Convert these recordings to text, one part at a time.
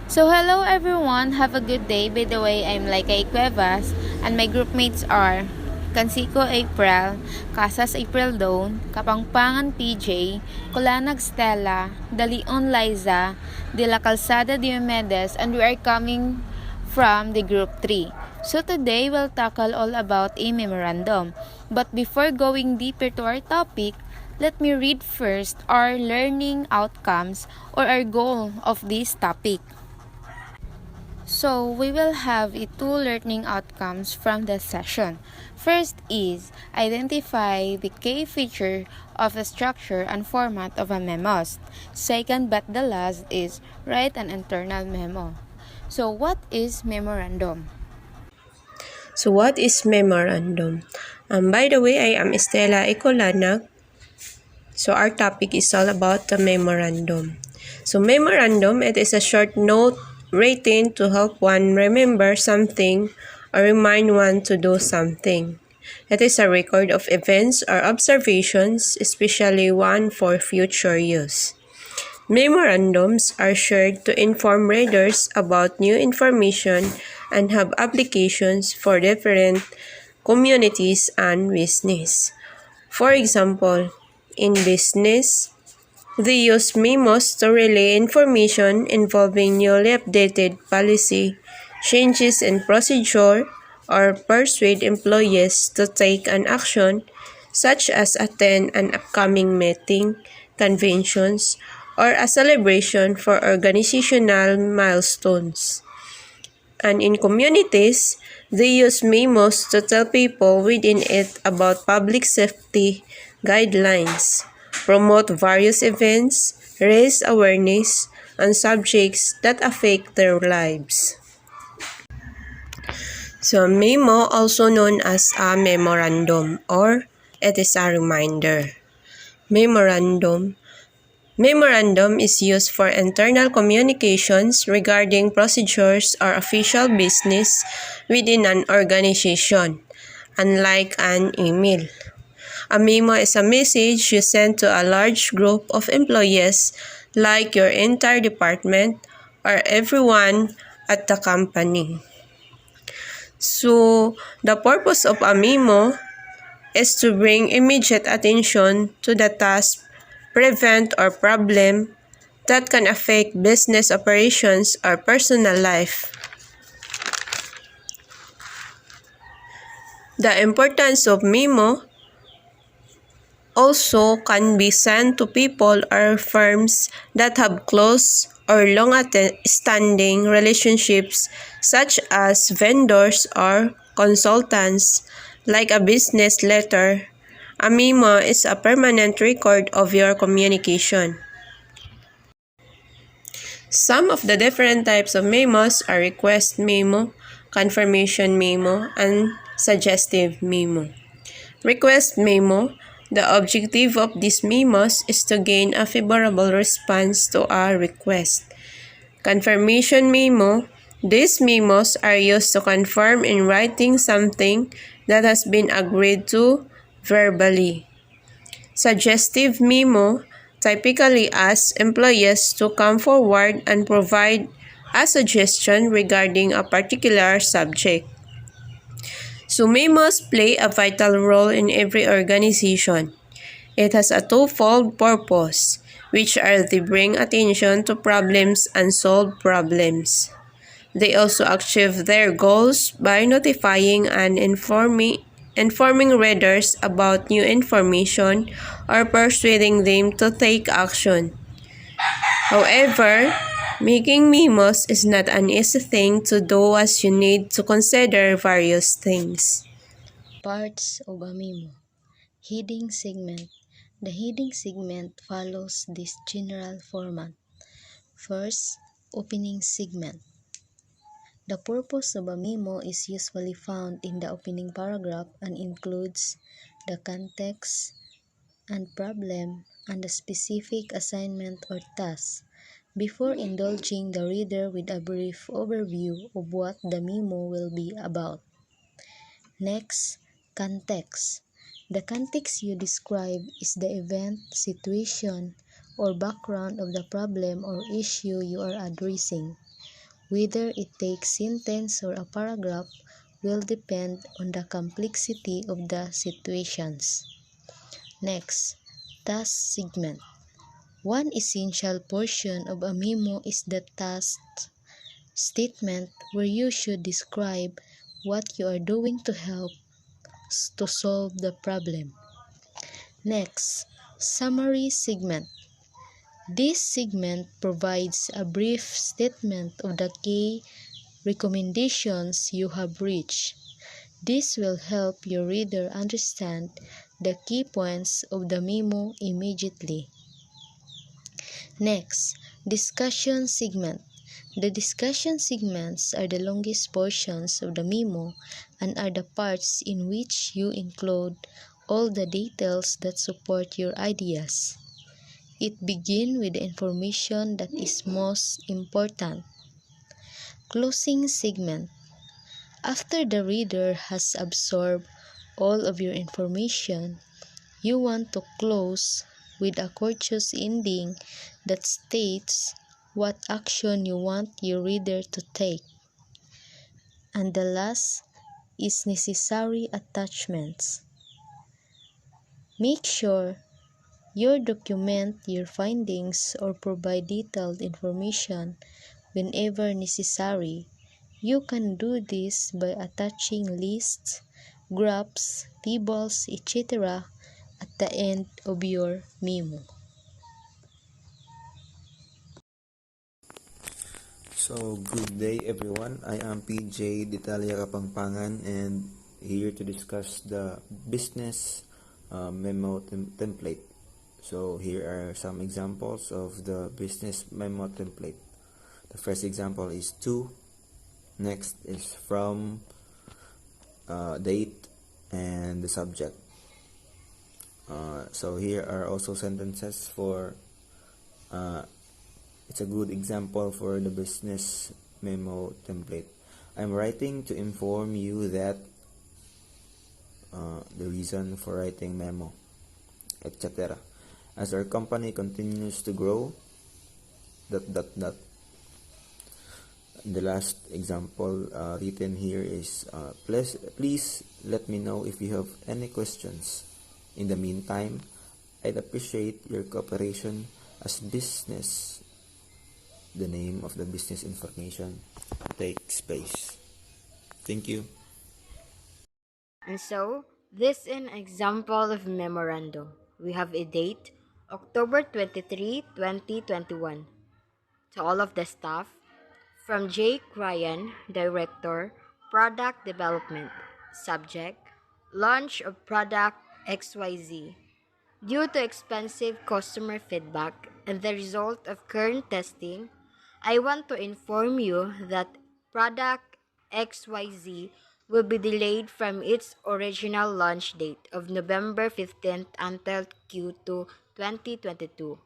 So hello everyone, have a good day. By the way, I'm Laika Cuevas and my groupmates are Kansico April, Casas April Dawn, Kapangpangan PJ, Kulanag Stella, Dalion Liza, De La Calzada Diomedes, and we are coming from the group 3. So today we'll tackle all about a memorandum. But before going deeper to our topic, let me read first our learning outcomes or our goal of this topic. So, we will have two learning outcomes from the session. First is identify the key feature of the structure and format of a memo. Second, but the last, is write an internal memo. So, what is memorandum? So what is memorandum? By the way, I am Estela Ecolanag. So our topic is all about the memorandum. So memorandum, it is a short note written to help one remember something or remind one to do something. It is a record of events or observations, especially one for future use. Memorandums are shared to inform readers about new information and have applications for different communities and business. For example, in business, they use memos to relay information involving newly updated policy, changes in procedure, or persuade employees to take an action such as attend an upcoming meeting, conventions, or a celebration for organizational milestones. And in communities, they use memos to tell people within it about public safety guidelines, promote various events, raise awareness on subjects that affect their lives. So, memo, also known as a memorandum, or it is a reminder. Memorandum is used for internal communications regarding procedures or official business within an organization, unlike an email. A memo is a message you send to a large group of employees, like your entire department or everyone at the company. So, the purpose of a memo is to bring immediate attention to the task, prevent or problem that can affect business operations or personal life. The importance of memo also can be sent to people or firms that have close or long-standing relationships, such as vendors or consultants. Like a business letter, a memo is a permanent record of your communication. Some of the different types of memos are request memo, confirmation memo, and suggestive memo. Request memo. The objective of these memos is to gain a favorable response to a request. Confirmation memo. These memos are used to confirm in writing something that has been agreed to verbally. Suggestive memo typically asks employees to come forward and provide a suggestion regarding a particular subject. So memos play a vital role in every organization. It has a twofold purpose, which are to bring attention to problems and solve problems. They also achieve their goals by notifying and informing readers about new information or persuading them to take action. However, making memos is not an easy thing to do, as you need to consider various things. Parts of a memo. Heading segment. The heading segment follows this general format. First, opening segment. The purpose of a memo is usually found in the opening paragraph and includes the context and problem and the specific assignment or task, before indulging the reader with a brief overview of what the memo will be about. Next, context. The context you describe is the event, situation, or background of the problem or issue you are addressing. Whether it takes sentence or a paragraph will depend on the complexity of the situations. Next, task segment. One essential portion of a memo is the task statement, where you should describe what you are doing to help to solve the problem. Next, summary segment. This segment provides a brief statement of the key recommendations you have reached. This will help your reader understand the key points of the memo immediately. Next, discussion segment. The discussion segments are the longest portions of the memo and are the parts in which you include all the details that support your ideas. It begins with the information that is most important. Closing segment. After the reader has absorbed all of your information, you want to close with a courteous ending that states what action you want your reader to take. And the last is necessary attachments. Make sure you document your findings or provide detailed information whenever necessary. You can do this by attaching lists, graphs, tables, etc. at the end of your memo. So, good day everyone. I am PJ Ditalia Kapangpangan and here to discuss the business memo template. So, here are some examples of the business memo template. The first example is to, next is from, date, and the subject. So, here are also sentences for it's a good example for the business memo template. I'm writing to inform you that the reason for writing memo, etc. As our company continues to grow, dot dot dot. The last example written here is please let me know if you have any questions. In the meantime, I'd appreciate your cooperation as business. The name of the business information take space. Thank you. And so, this is an example of memorandum. We have a date, October 23, 2021. To all of the staff, from Jake Ryan, Director, Product Development. Subject, Launch of Product XYZ. Due to expensive customer feedback and the result of current testing, I want to inform you that product XYZ will be delayed from its original launch date of November 15th until Q2 2022.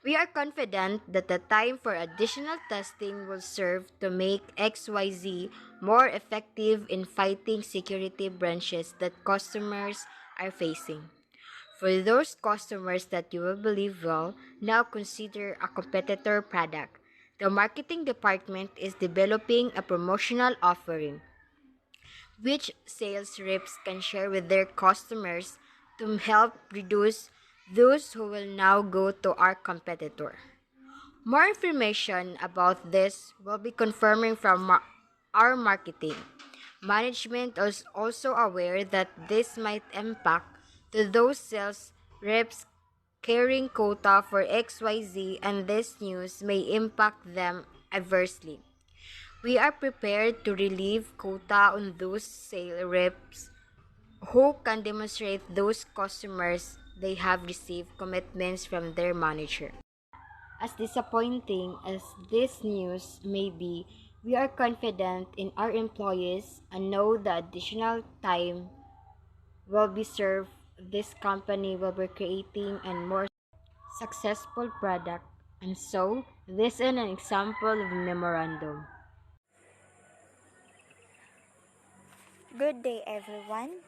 We are confident that the time for additional testing will serve to make XYZ more effective in fighting security breaches that customers are facing. For those customers that you will believe will now consider a competitor product, the marketing department is developing a promotional offering which sales reps can share with their customers to help reduce those who will now go to our competitor. More information about this will be confirming from our marketing. Management is also aware that this might impact to those sales reps carrying quota for XYZ, and this news may impact them adversely. We are prepared to relieve quota on those sales reps who can demonstrate those customers they have received commitments from their manager. As disappointing as this news may be, we are confident in our employees and know the additional time will be served. This company will be creating a more successful product. And so, this is an example of memorandum. Good day, everyone.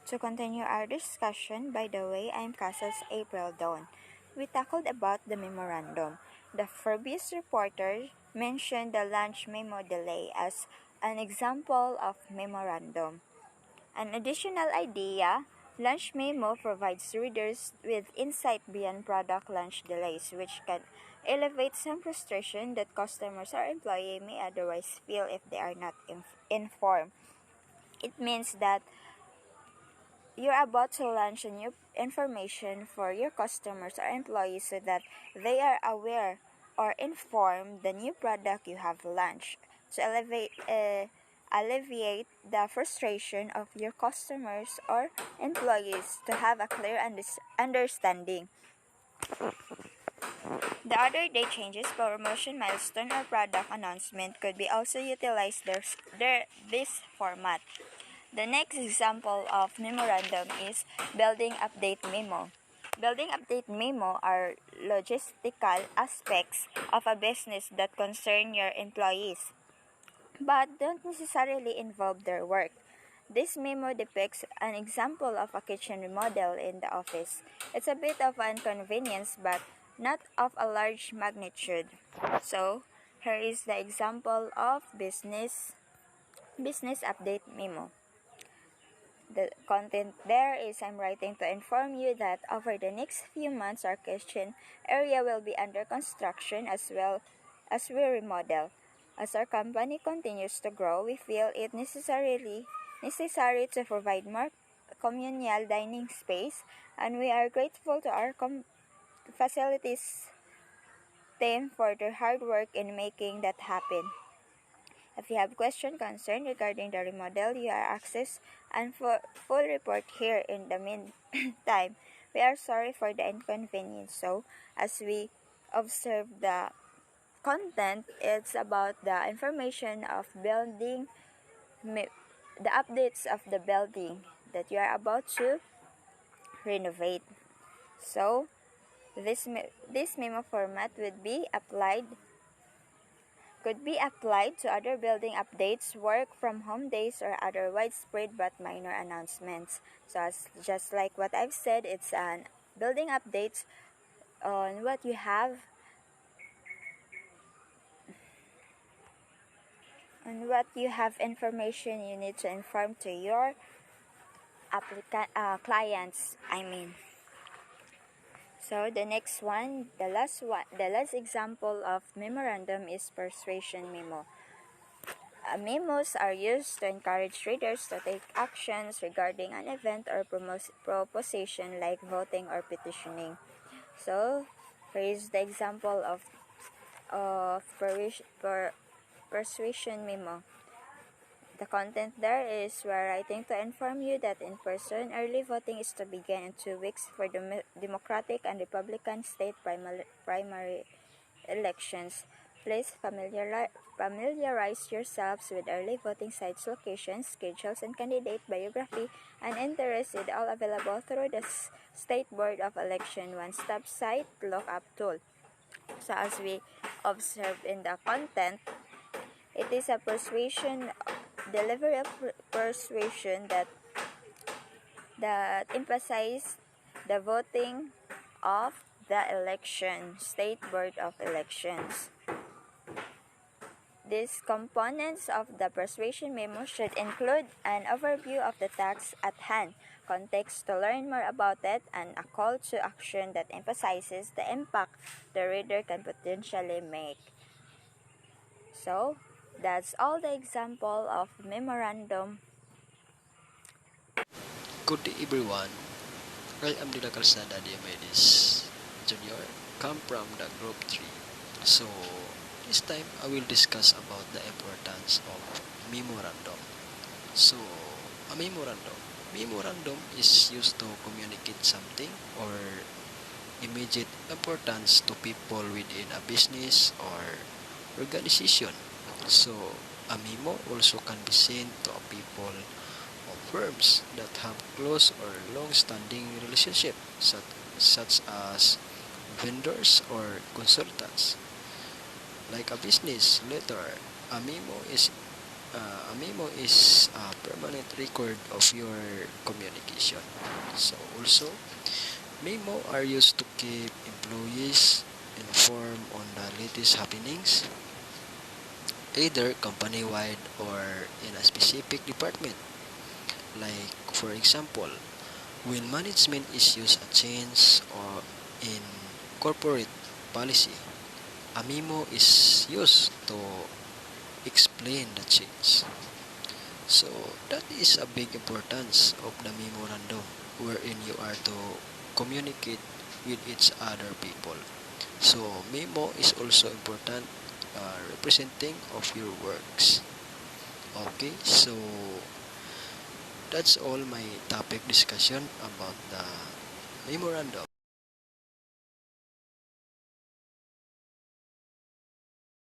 To continue our discussion, by the way, I'm Casas April Dawn. We tackled about the memorandum. The previous reporter mention the lunch memo delay as an example of memorandum. An additional idea, lunch memo provides readers with insight beyond product launch delays, which can elevate some frustration that customers or employee may otherwise feel if they are not informed. It means that you're about to launch a new information for your customers or employees so that they are aware or informed the new product you have launched to alleviate the frustration of your customers or employees to have a clear understanding. The other day changes, promotion milestone, or product announcement could be also utilized this format. The next example of memorandum is building update memo. Building update memo are logistical aspects of a business that concern your employees, but don't necessarily involve their work. This memo depicts an example of a kitchen remodel in the office. It's a bit of an inconvenience, but not of a large magnitude. So, here is the example of business update memo. The content there is I'm writing to inform you that over the next few months our kitchen area will be under construction as well as we remodel. As our company continues to grow, we feel it necessary to provide more communal dining space, and we are grateful to our facilities team for their hard work in making that happen. If you have question concern regarding the remodel, you are access and full report here. In the meantime, we are sorry for the inconvenience. So, as we observe the content, it's about the information of building, the updates of the building that you are about to renovate. So, this memo format could be applied to other building updates, work from home days, or other widespread but minor announcements. So, just like what I've said, it's an building updates on what you have information you need to inform to your clients. So the next one, the last example of memorandum is persuasion memo. Memos are used to encourage readers to take actions regarding an event or proposition like voting or petitioning. So here is the example of persuasion memo. The content there is we're writing to inform you that in-person early voting is to begin in 2 weeks for the Democratic and Republican state primary elections. Please familiarize yourselves with early voting sites, locations, schedules, and candidate biography and interest with all available through the State Board of Election one-stop site lookup tool. So as we observed in the content, it is a delivery of persuasion that emphasizes the voting of the State Board of Elections. These components of the persuasion memo should include an overview of the task at hand, context to learn more about it, and a call to action that emphasizes the impact the reader can potentially make. So, that's all the example of memorandum. Good day everyone. I am Dila Calzada Diomedes Junior, come from the group 3. So this time I will discuss about the importance of memorandum. So a memorandum is used to communicate something or immediate importance to people within a business or organization. So a memo also can be sent to people of firms that have close or long-standing relationship such as vendors or consultants. Like a business letter, a memo is a permanent record of your communication. So also, memo are used to keep employees informed on the latest happenings, either company-wide or in a specific department. Like, for example, when management issues a change or in corporate policy, a memo is used to explain the change. So that is a big importance of the memorandum, wherein you are to communicate with each other people. So memo is also important, representing of your works. Okay, so that's all my topic discussion about the memorandum.